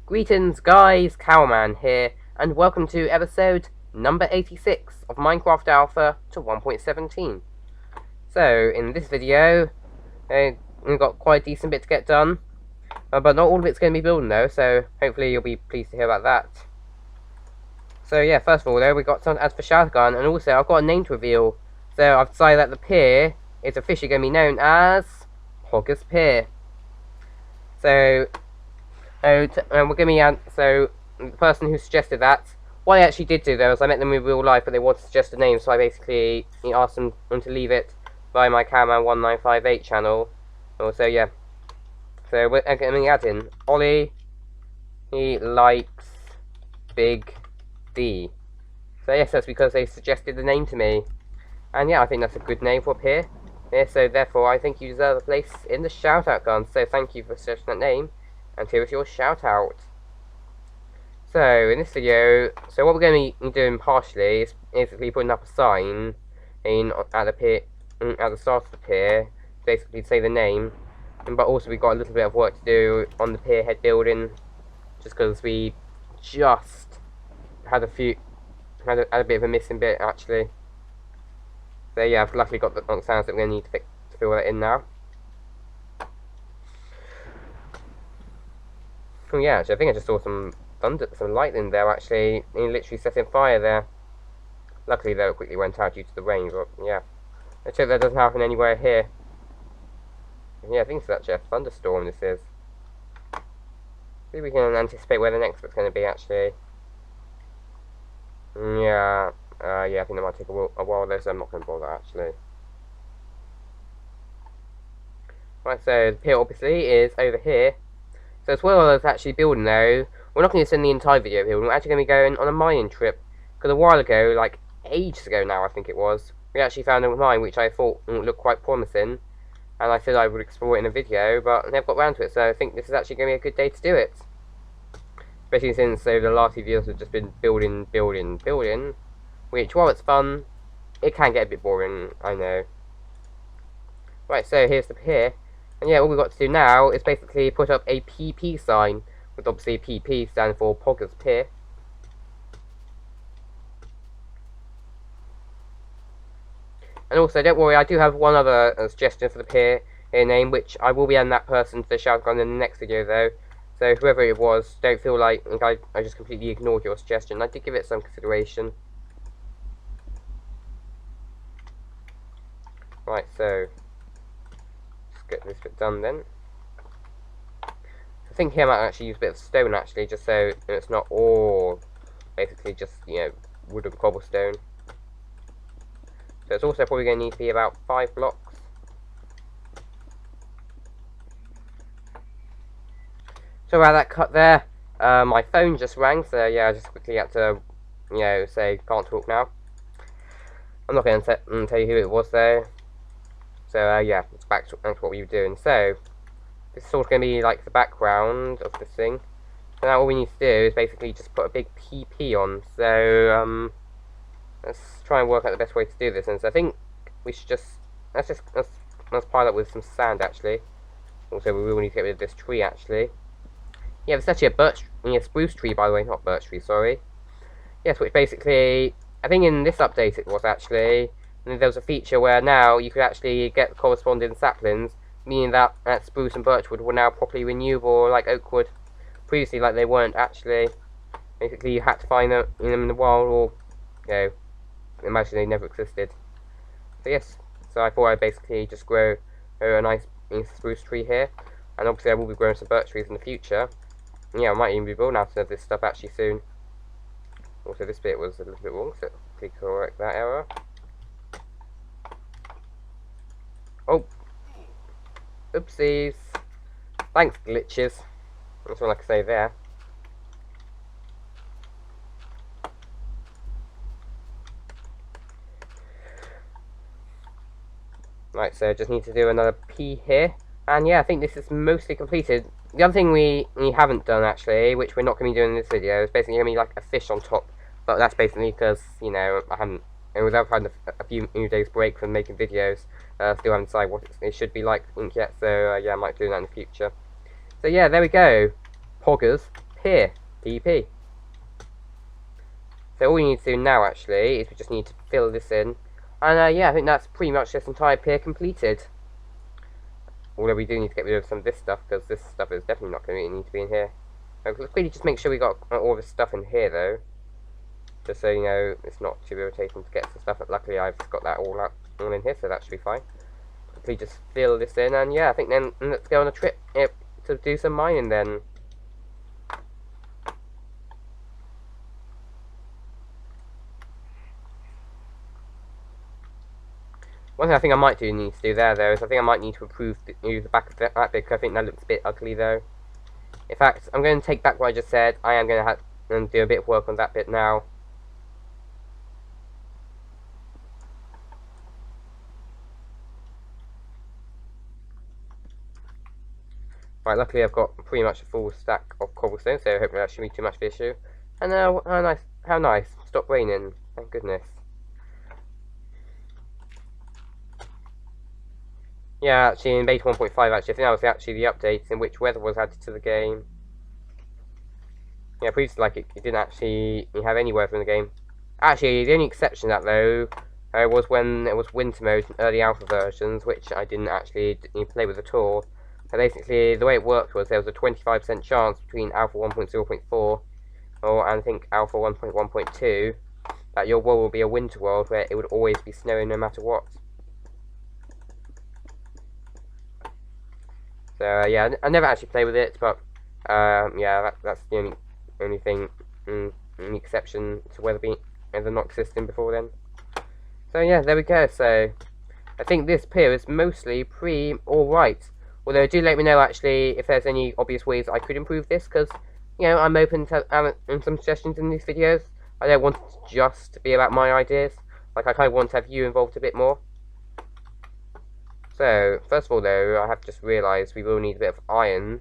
Greetings guys, Cowman here, and welcome to episode number 86 of Minecraft Alpha to 1.17. So, in this video, we've got quite a decent bit to get done, but not all of it's going to be building though, so hopefully you'll be pleased to hear about that. So yeah, first of all though, we've got something to add for Shotgun, and also I've got a name to reveal. So I've decided that the pier is officially going to be known as Hogger's Pier. So we're going to be so the person who suggested that, what I actually did do though is I met them in real life, but they wanted to suggest a name, so I basically asked them to leave it by my Cowman1958 channel. Also, yeah. So we're going to add in Ollie. He likes Big D. So yes, that's because they suggested the name to me, and yeah, I think that's a good name for up here. Yeah, so therefore, I think you deserve a place in the shout-out gun. So thank you for suggesting that name. And here is your shout out. So in this video, so what we're going to be doing partially is basically putting up a sign at the pier, at the start of the pier, basically to say the name. But also we've got a little bit of work to do on the pier head building, just because we just had a bit of a missing bit actually. So yeah, I've luckily got the sounds that we're going to need to fill that in now. Oh yeah, actually, I think I just saw some thunder, some lightning there actually. It literally set in fire there. Luckily though, it quickly went out due to the rain, but yeah. Let's hope that doesn't happen anywhere here. Yeah, I think it's actually a thunderstorm this is. See if we can anticipate where the next bit's going to be actually. Yeah, I think that might take a while though, so I'm not going to bother actually. Right, so the pier obviously is over here. So as well as actually building though, we're not going to send the entire video building, we're actually going to be going on a mining trip. Because a while ago, like ages ago now I think it was, we actually found a mine which I thought looked quite promising. And I said I would explore it in a video, but I never got around to it, so I think this is actually going to be a good day to do it. Especially since over the last few videos have just been building, which while it's fun, it can get a bit boring, I know. Right, so here's the pier. And yeah, all we've got to do now is basically put up a PP sign, with obviously PP standing for Hogger's Pier. And also, don't worry, I do have one other suggestion for the pier name, which I will be adding that person to the shout-out in the next video though. So whoever it was, don't feel like I just completely ignored your suggestion. I did give it some consideration. Right, so get this bit done then. I think here I might actually use a bit of stone actually, just so it's not all basically just, wood and cobblestone. So it's also probably going to need to be about 5 blocks. So around that cut there, my phone just rang, so yeah, I just quickly had to, say can't talk now. I'm not going to tell you who it was though. So yeah, it's back to what we were doing. So this is sort of going to be like the background of this thing. So now all we need to do is basically just put a big PP on. So let's try and work out the best way to do this. And so I think we should let's pile up with some sand actually. Also, we will need to get rid of this tree actually. Yeah, it's actually a spruce tree by the way, not birch tree. Sorry. Yes, which basically I think in this update it was actually. And there was a feature where now you could actually get the corresponding saplings, meaning that spruce and birchwood were now properly renewable, like oak wood. Previously, like they weren't actually. Basically, you had to find them in the wild, or imagine they never existed. So yes, so I thought I'd basically just grow a nice spruce tree here, and obviously I will be growing some birch trees in the future. And yeah, I might even be building out of this stuff actually soon. Also, this bit was a little bit wrong, so please correct that error. Oh, oopsies. Thanks, glitches. That's all I can say there. Right, so just need to do another P here. And yeah, I think this is mostly completed. The other thing we haven't done actually, which we're not going to be doing in this video, is basically going to be like a fish on top. But that's basically because, I haven't, and without having a few days break from making videos, still haven't decided what it should be like yet, so yeah, I might do that in the future. So yeah, there we go. Hogger's pier, PP. So all we need to do now actually is we just need to fill this in. And yeah, I think that's pretty much this entire pier completed. Although we do need to get rid of some of this stuff, because this stuff is definitely not going to need to be in here. Let's really just make sure we got all this stuff in here though. Just so you know, it's not too irritating to get some stuff. But luckily I've got that all in here, so that should be fine. Quickly just fill this in, and yeah, I think then let's go on a trip to do some mining then. One thing I think I might need to do there, though, is I think I might need to improve the back of that bit, because I think that looks a bit ugly, though. In fact, I'm going to take back what I just said. I am going to have and do a bit of work on that bit now. Right, luckily I've got pretty much a full stack of cobblestone, so hopefully that shouldn't be too much of an issue. And how nice, stop raining, thank goodness. Yeah, actually in beta 1.5 actually, I think that was actually the update in which weather was added to the game. Yeah, previously like it didn't actually have any weather in the game. Actually, the only exception to that though was when it was winter mode in early alpha versions, which I didn't actually play with at all. So basically, the way it worked was there was a 25% chance between alpha 1.0.4 and I think alpha 1.1.2 that your world will be a winter world where it would always be snowing no matter what. So yeah, I never actually played with it, but yeah, that's the only thing, only exception to weather not existing before then. So yeah, there we go. So I think this pier is mostly pretty alright. Although do let me know actually if there's any obvious ways I could improve this, because you know I'm open to some suggestions in these videos. I don't want it to just be about my ideas. Like I kind of want to have you involved a bit more. So first of all though, I have just realised we will need a bit of iron,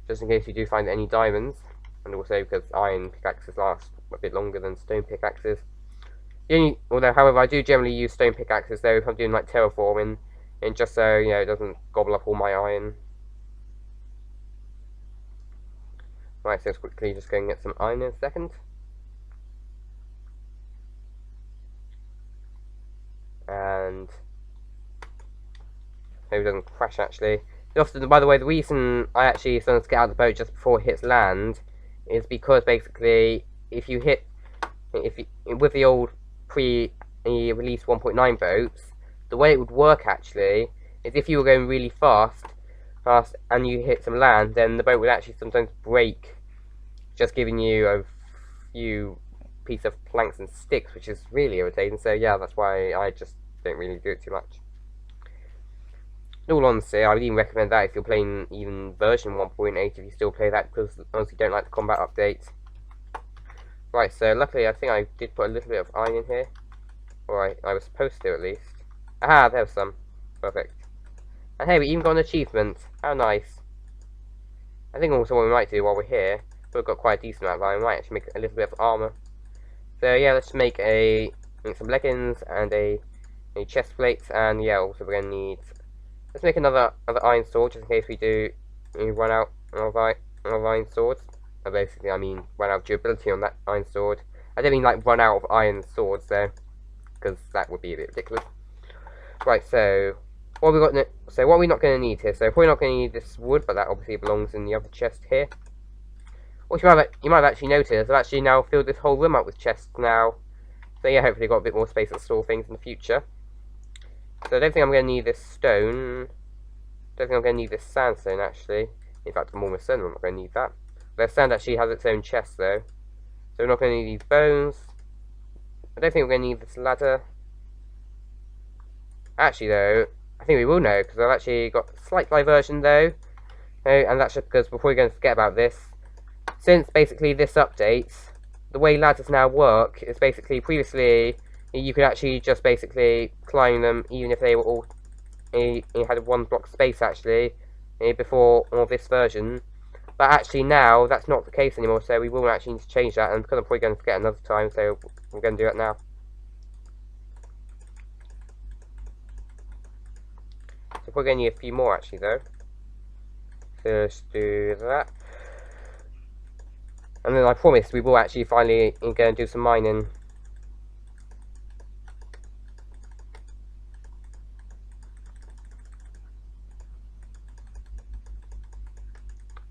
just in case we do find any diamonds, and also because iron pickaxes last a bit longer than stone pickaxes. Although however I do generally use stone pickaxes though if I'm doing like terraforming. And just so, you know, it doesn't gobble up all my iron. Right, so let's quickly just go and get some iron in a second. And hope it doesn't crash actually. Often, by the way, the reason I actually started to get out of the boat just before it hits land is because basically if you with the old pre-release 1.9 boats, the way it would work actually is if you were going really fast and you hit some land, then the boat would actually sometimes break, just giving you a few pieces of planks and sticks, which is really irritating. So yeah, that's why I just don't really do it too much. In all honesty, I would even recommend that if you're playing even version 1.8, if you still play that, because honestly don't like the combat update. Right, so luckily I think I did put a little bit of iron in here. Or I was supposed to at least. Aha, there's some. Perfect. And hey, we even got an achievement. How nice. I think also what we might do while we're here, we've got quite a decent amount of iron, we might actually make a little bit of armour. So yeah, let's make some leggings and a chest plate, and yeah, also we're going to need... Let's make another iron sword, just in case we do run out of iron swords. Basically, I mean, run out of durability on that iron sword. I don't mean like run out of iron swords there, because that would be a bit ridiculous. Right, so what we got? So what are we not going to need here? So we're not going to need this wood, but that obviously belongs in the other chest here. What you might have actually noticed, I've actually now filled this whole room up with chests now. So yeah, hopefully got a bit more space to store things in the future. So I don't think I'm going to need this stone. Don't think I'm going to need this sandstone actually. In fact, I'm almost certain I'm not going to need that. The sand actually has its own chest though. So we're not going to need these bones. I don't think we're going to need this ladder. Actually though, I think we will know, because I've actually got a slight diversion though. And that's just because, before we're going to forget about this, since basically this update, the way ladders now work is basically, previously, you could actually just basically climb them even if they were all, you had one block space actually, before all this version. But actually now, that's not the case anymore, so we will actually need to change that, and because I'm probably going to forget another time, so we're going to do it now. So we're going to need a few more actually though. So let's do that. And then I promise we will actually finally go and do some mining.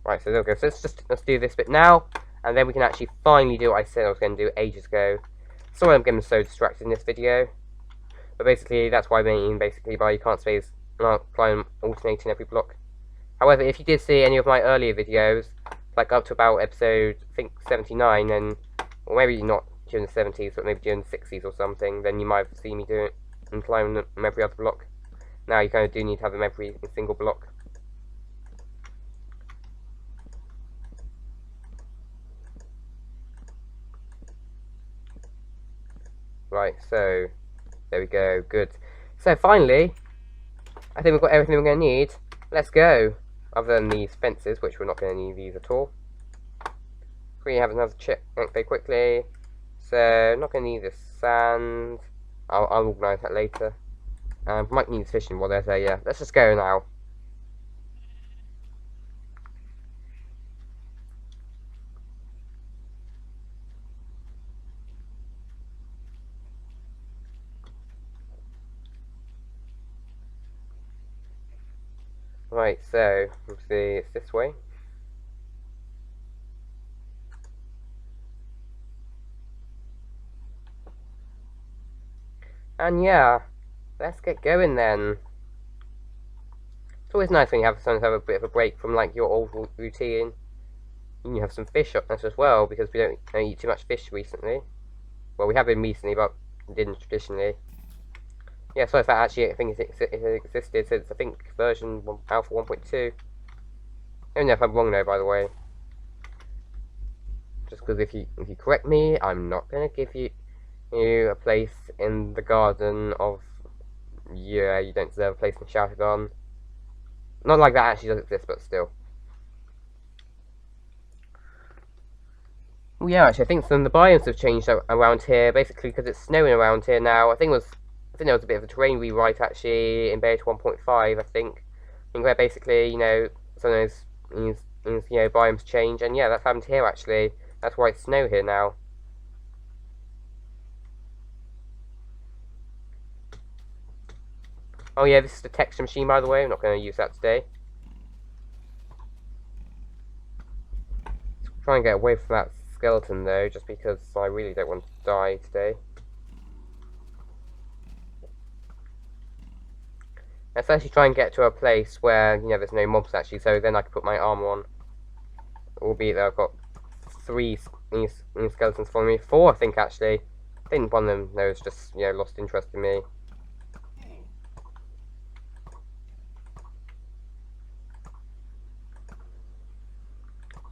Right, so there we go. So let's do this bit now, and then we can actually finally do what I said I was going to do ages ago. Sorry I'm getting so distracted in this video, but basically that's what I mean basically by you can't space flying alternating every block. However, if you did see any of my earlier videos, like up to about episode I think 79, and or maybe not during the 70s, but maybe during the 60s or something, then you might have seen me do it and flying them every other block. Now you kind of do need to have them every single block. Right, so there we go, good. So finally, I think we've got everything we're going to need. Let's go. Other than these fences, which we're not going to need these at all. We have another check very quickly. So, not going to need this sand. I'll organise that later. Might need this fishing rod there, so yeah. Let's just go now. Right, so, let's see, it's this way. And yeah, let's get going then. It's always nice when you have sometimes have a bit of a break from like your old routine. And you have some fish up as well, because we don't eat too much fish recently. Well, we have been recently, but didn't traditionally. Yeah, so if that actually, I think it existed since, I think, version Alpha 1.2. I don't know if I'm wrong though, by the way. Just because if you correct me, I'm not going to give you a place in the garden of, yeah, you don't deserve a place in Shoutergon. Not like that actually does exist, but still. Well, yeah, actually, I think some of the biomes have changed around here, basically because it's snowing around here now. I think there was a bit of a terrain rewrite actually in beta 1.5, I think, where basically, you know, some of those biomes change, and yeah, that's happened here actually. That's why it's snow here now. Oh yeah, this is the texture machine, by the way. I'm not going to use that today. Let's try and get away from that skeleton though, just because I really don't want to die today. Let's actually try and get to a place where, you know, there's no mobs actually, so then I can put my armor on. Albeit that I've got 3 skeletons following me. 4, I think, actually. I think one of them, no, just, you know, lost interest in me.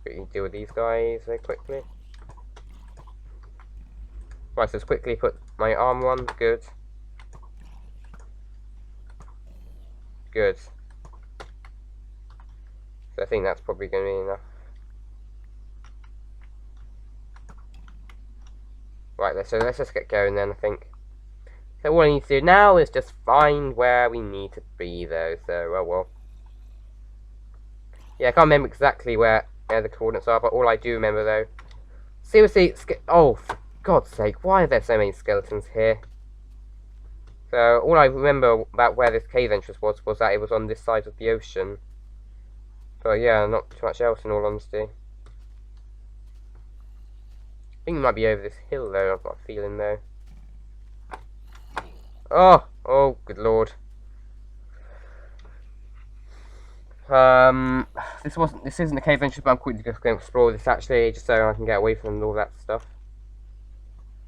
Quickly deal with these guys very quickly. Right, so let's quickly put my armor on. Good. Good. So I think that's probably going to be enough. Right, so let's just get going then, I think. So all I need to do now is just find where we need to be, though. So, oh well. Yeah, I can't remember exactly where the coordinates are, but all I do remember, though... Seriously, oh, for God's sake, why are there so many skeletons here? So, all I remember about where this cave entrance was that it was on this side of the ocean. But yeah, not too much else in all honesty. I think it might be over this hill though, I've got a feeling though. Oh, good lord. This isn't a cave entrance, but I'm quickly just going to explore this actually, just so I can get away from all that stuff.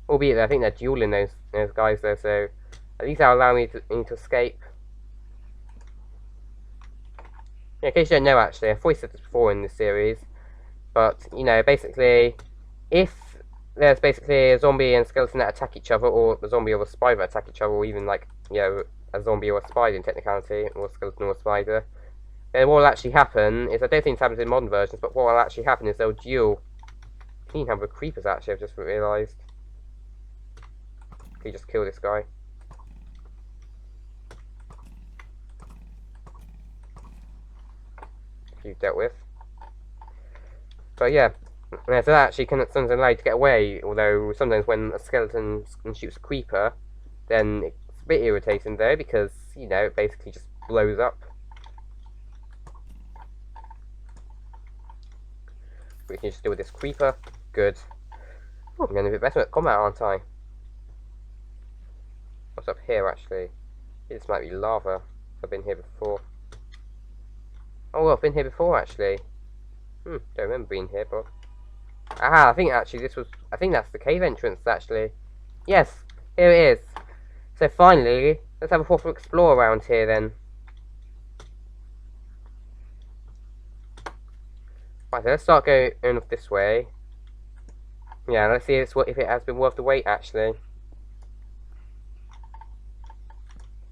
Albeit, I think they're dueling those guys though, so at least that'll allow me to escape. Yeah, in case you don't know actually, I've always said this before in this series, but, you know, basically, if there's basically a zombie and a skeleton that attack each other, or a zombie or a spider that attack each other, or even like, you know, a zombie or a spider in technicality, or a skeleton or a spider, then what will actually happen is, I don't think it happens in modern versions, but what will actually happen is they'll duel. You can have the creepers actually, I've just realised. Can you just kill this guy? You've dealt with. But yeah, Yeah, so that actually can sometimes allow you to get away, although sometimes when a skeleton shoots a creeper, then it's a bit irritating though, because, you know, it basically just blows up. We can just deal with this creeper. Good. Oh, I'm getting a bit better at combat, aren't I? What's up here, actually? This might be lava. I've been here before. Oh, well, I've been here before, actually. Don't remember being here, but... Ah, I think actually this was... I think that's the cave entrance, actually. Yes, here it is. So finally, let's have a proper explore around here, then. Right, so let's start going off this way. Yeah, let's see if it has been worth the wait, actually.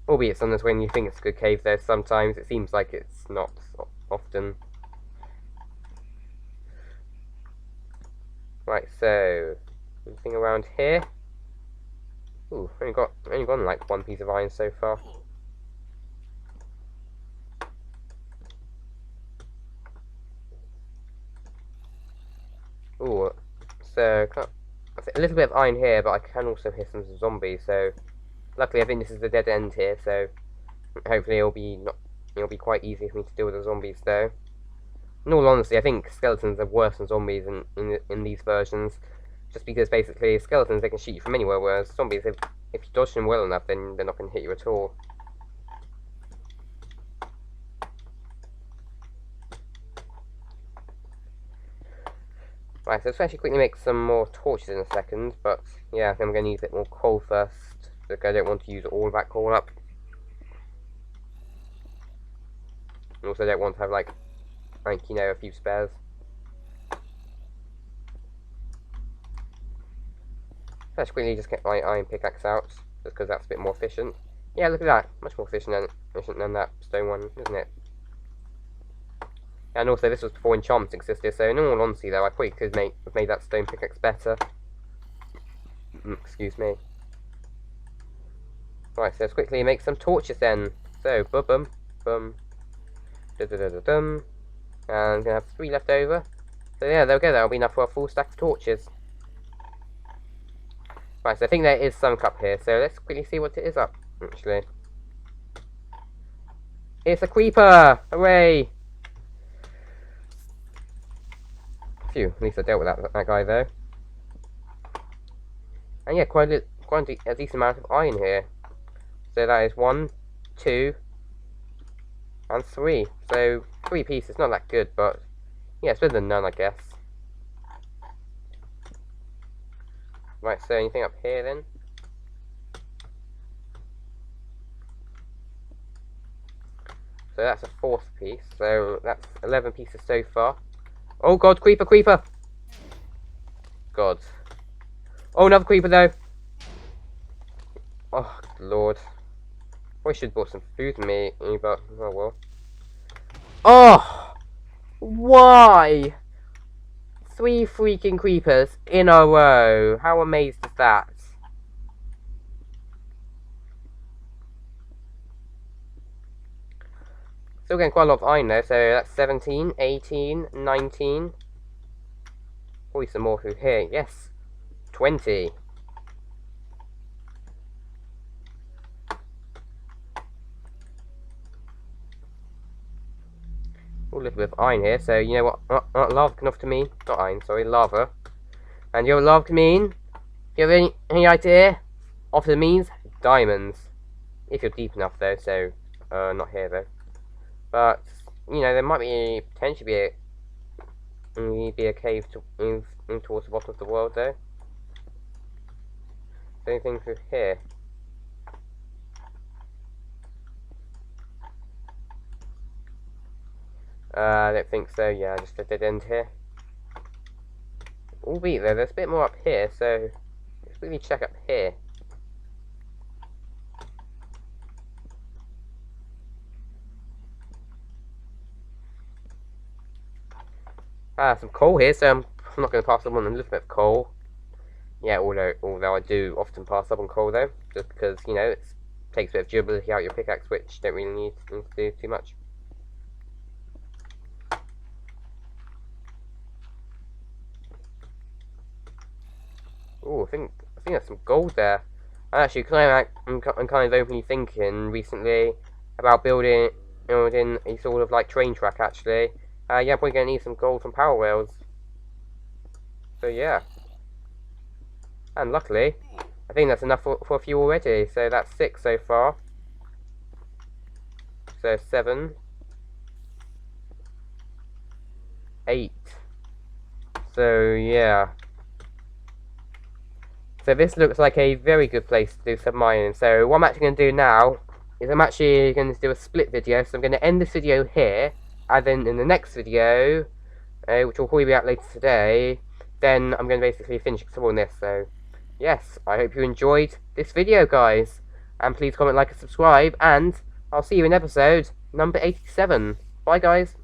Albeit sometimes when you think it's a good cave, though, sometimes it seems like it's not often. Right, so anything around here? Ooh, only gotten like one piece of iron so far. Ooh, so a little bit of iron here, but I can also hear some zombies. So luckily, I think this is the dead end here. So hopefully, it'll be quite easy for me to deal with the zombies, though. In all honesty, I think skeletons are worse than zombies in these versions, just because basically skeletons they can shoot you from anywhere, whereas zombies, if you dodge them well enough, then they're not going to hit you at all. Right, so let's actually quickly make some more torches in a second, but yeah, I think I'm going to need a bit more coal first, because I don't want to use all of that coal up. And also don't want to have like you know, a few spares. Let's quickly just get my iron pickaxe out, just because that's a bit more efficient. Yeah, look at that, much more efficient than that stone one, isn't it? And also, this was before enchantments existed, so in all honesty, though, I probably could have made that stone pickaxe better. Excuse me. Right, so let's quickly make some torches then. So, bum, bum, da da da da dum. And I'm gonna have 3 left over. So yeah, there we go, that'll be enough for a full stack of torches. Right, so I think there is some up here, so let's quickly see what it is up, actually. It's a creeper! Hooray! Phew, at least I dealt with that guy, though. And yeah, quite a decent amount of iron here. So that is 1, 2, and 3. So 3 pieces, not that good, but yeah, it's better than none, I guess. Right, so anything up here then? So that's a 4th piece. So that's 11 pieces so far. Oh god, creeper, creeper! God. Oh, another creeper though. Oh, lord. I should have bought some food with me, but oh well. Oh! Why? 3 freaking creepers in a row. How amazed is that? Still getting quite a lot of iron though, so that's 17, 18, 19. Probably some more through here. Yes. 20. A little bit of iron here, so you know what lava can offer me? Not iron, sorry, lava. And you know what lava can mean? Do you have any idea? Often means diamonds. If you're deep enough though, so not here though. But you know, there might be potentially be a cave in towards the bottom of the world though. Is there anything through here? I don't think so, yeah, just a dead end here. Albeit though, there's a bit more up here, so let's really check up here. Some coal here, so I'm not going to pass up on a little bit of coal. Yeah, although I do often pass up on coal though, just because, you know, it takes a bit of durability out of your pickaxe, which don't really need to do too much. Oh, I think there's some gold there. And actually, I'm kind of openly thinking recently about building a sort of like train track. Actually, yeah, I'm probably gonna need some gold from power rails. So yeah, and luckily, I think that's enough for a few already. So that's 6 so far. So 7, 8. So yeah. So this looks like a very good place to do some mining. So what I'm actually going to do now is I'm actually going to do a split video. So I'm going to end this video here, and then in the next video, which will probably be out later today, then I'm going to basically finish exploring this. So yes, I hope you enjoyed this video, guys. And please comment, like, and subscribe. And I'll see you in episode number 87. Bye, guys.